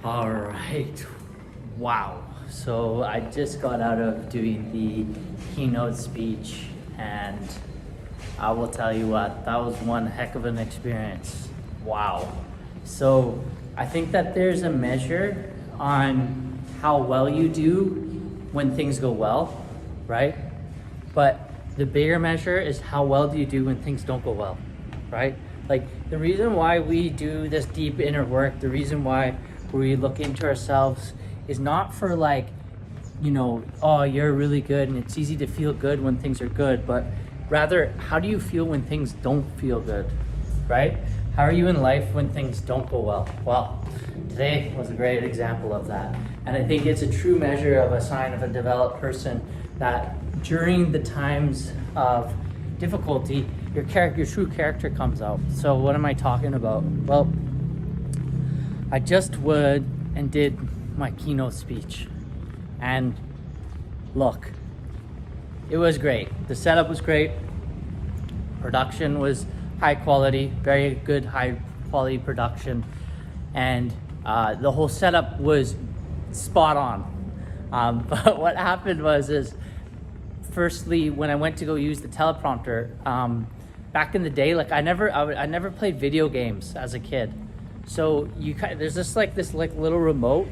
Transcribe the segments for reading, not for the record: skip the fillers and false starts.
All right. Wow. So I just got out of doing the keynote speech, and I will tell you what, that was one heck of an experience. Wow. So I think that there's a measure on how well you do when things go well, right? But the bigger measure is how well do you do when things don't go well, right? Like the reason why we do this deep inner work, the reason why we look into ourselves is not for like, oh, you're really good and it's easy to feel good when things are good, but rather, how do you feel when things don't feel good, right? How are you in life when things don't go well? Well, today was a great example of that. And I think it's a true measure of a sign of a developed person that during the times of difficulty, your true character comes out. So what am I talking about? Well, I just went and did my keynote speech. And look, it was great. The setup was great. Production was high quality, very good high quality production. And the whole setup was spot on. But what happened was firstly, when I went to go use the teleprompter, back in the day, like I never played video games as a kid. So there's this little remote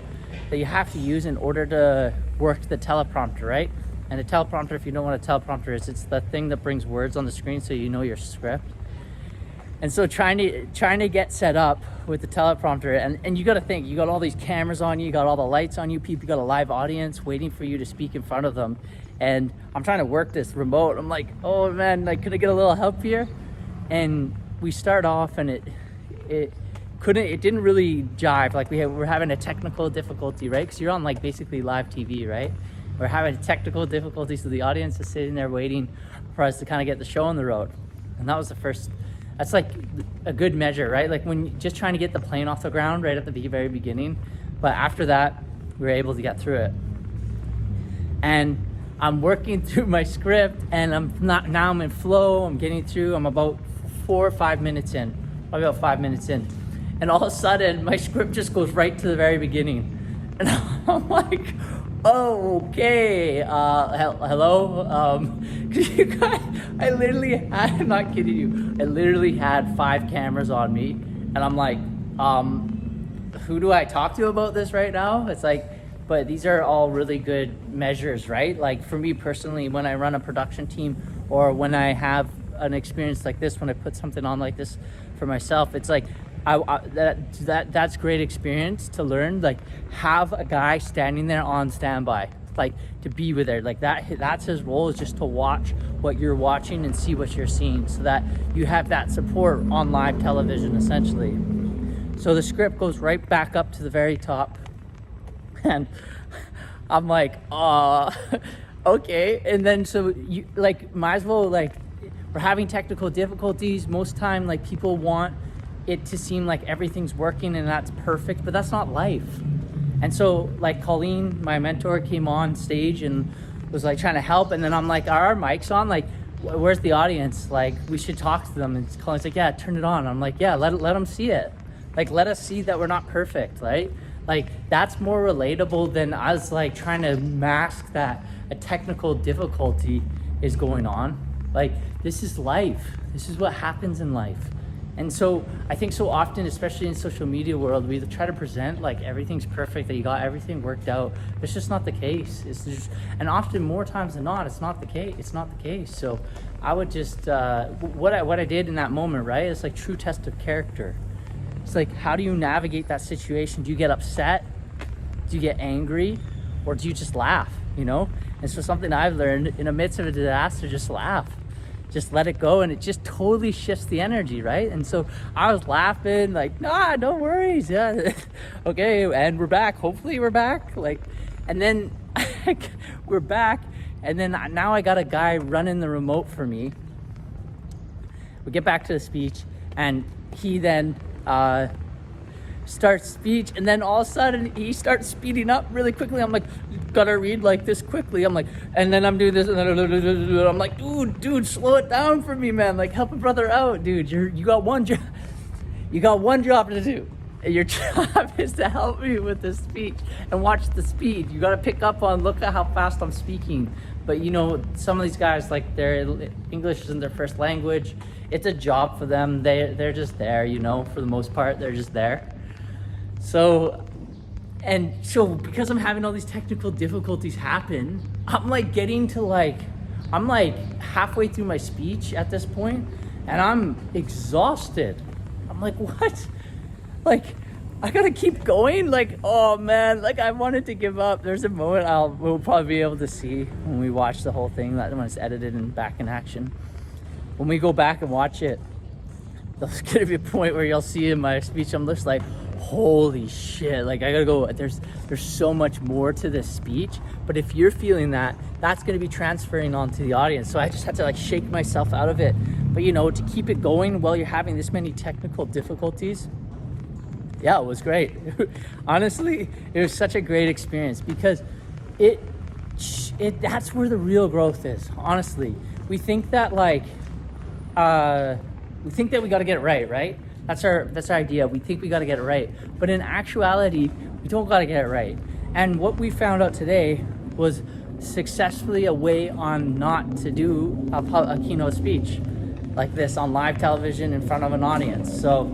that you have to use in order to work the teleprompter, right? And the teleprompter, if you don't know what a teleprompter is, it's the thing that brings words on the screen so you know your script. And so trying to get set up with the teleprompter, and you got to think, you got all these cameras on you, you got all the lights on you, people, you got a live audience waiting for you to speak in front of them. And I'm trying to work this remote. I'm like, oh man, like, could I get a little help here? And we start off, and it didn't really jive. Like we're having a technical difficulty, right? Because you're on like basically live TV, right? We're having a technical difficulty, so the audience is sitting there waiting for us to kind of get the show on the road. And that was the first. That's like a good measure, right? Like when you're just trying to get the plane off the ground right at the very beginning. But after that, we were able to get through it. And I'm working through my script, and I'm in flow. I'm getting through. I'm about 4 or 5 minutes in, probably about 5 minutes in. And all of a sudden, my script just goes right to the very beginning. And I'm like, oh, okay, hello? Because you guys, I literally had, I'm not kidding you, I literally had 5 cameras on me. And I'm like, who do I talk to about this right now? It's like, but these are all really good measures, right? Like for me personally, when I run a production team or when I have an experience like this, when I put something on like this for myself, it's like, that's great experience to learn. Like have a guy standing there on standby, like to be with there, like that's his role, is just to watch what you're watching and see what you're seeing, so that you have that support on live television essentially. So the script goes right back up to the very top, and I'm like, okay. And then so you like might as well, like, we're having technical difficulties. Most time, like, people want it to seem like everything's working and that's perfect, but that's not life. And so like Colleen, my mentor, came on stage and was like trying to help, and then I'm like, are our mics on? Like, where's the audience? Like, we should talk to them. And Colleen's like, yeah, turn it on. I'm like, yeah, let them see it. Like, let us see that we're not perfect, right? Like, that's more relatable than us like trying to mask that a technical difficulty is going on. Like, this is life. This is what happens in life. And so I think so often, especially in social media world, we try to present like everything's perfect, that you got everything worked out. But it's just not the case. And often, more times than not, it's not the case. It's not the case. So I would just what I did in that moment, right? It's like true test of character. It's like, how do you navigate that situation? Do you get upset? Do you get angry? Or do you just laugh? And so something I've learned in the midst of a disaster, just laugh. Just let it go, and it just totally shifts the energy, right? And so I was laughing, like, nah, no worries, yeah. Okay, and we're back. Hopefully we're back. Like, and then we're back, and then now I got a guy running the remote for me. We get back to the speech, and he then starts speech, and then all of a sudden he starts speeding up really quickly. I'm like, gotta read like this quickly. I'm like, and then I'm doing this, and then I'm like, dude, slow it down for me, man. Like, help a brother out, dude. You got one job to do. your job is to help me with the speech and watch the speed. You got to pick up on, look at how fast I'm speaking. But you know, some of these guys, like, their English isn't their first language. It's a job for them. They're just there, you know, for the most part, they're just there. So because I'm having all these technical difficulties happen, I'm like getting to I'm like halfway through my speech at this point, and I'm exhausted. I'm like, what? Like, I gotta keep going? Like, oh man, like I wanted to give up. There's a moment we'll probably be able to see when we watch the whole thing, that when it's edited and back in action. When we go back and watch it, there's gonna be a point where you'll see in my speech, I'm just like, holy shit, like I gotta go, there's so much more to this speech. But if you're feeling that, that's gonna be transferring onto the audience. So I just had to like shake myself out of it. But you know, to keep it going while you're having this many technical difficulties, yeah, it was great. Honestly, it was such a great experience, because that's where the real growth is. Honestly, we think that we got to get it right? That's our idea. We think we got to get it right, but in actuality, we don't got to get it right. And what we found out today was successfully a way on not to do a keynote speech like this on live television in front of an audience. So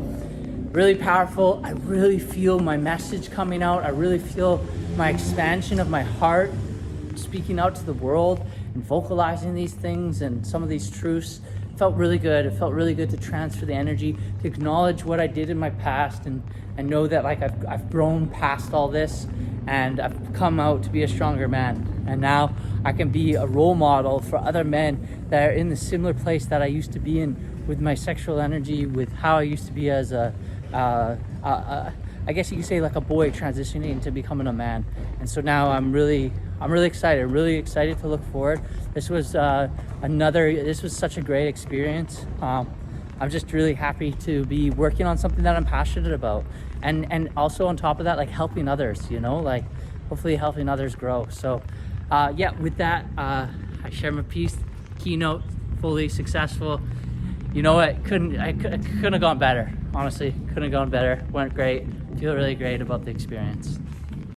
really powerful. I really feel my message coming out. I really feel my expansion of my heart speaking out to the world and vocalizing these things and some of these truths. It felt really good. It felt really good to transfer the energy, to acknowledge what I did in my past, and know that like I've grown past all this, and I've come out to be a stronger man. And now I can be a role model for other men that are in the similar place that I used to be in with my sexual energy, with how I used to be as I guess you could say like a boy transitioning into becoming a man. And so now I'm really excited to look forward. This was such a great experience. I'm just really happy to be working on something that I'm passionate about, and also on top of that, like helping others, you know, like hopefully helping others grow. So with that, I share my piece. Keynote, fully successful. You know what, couldn't have gone better. Honestly, couldn't have gone better. Went great. Feel really great about the experience.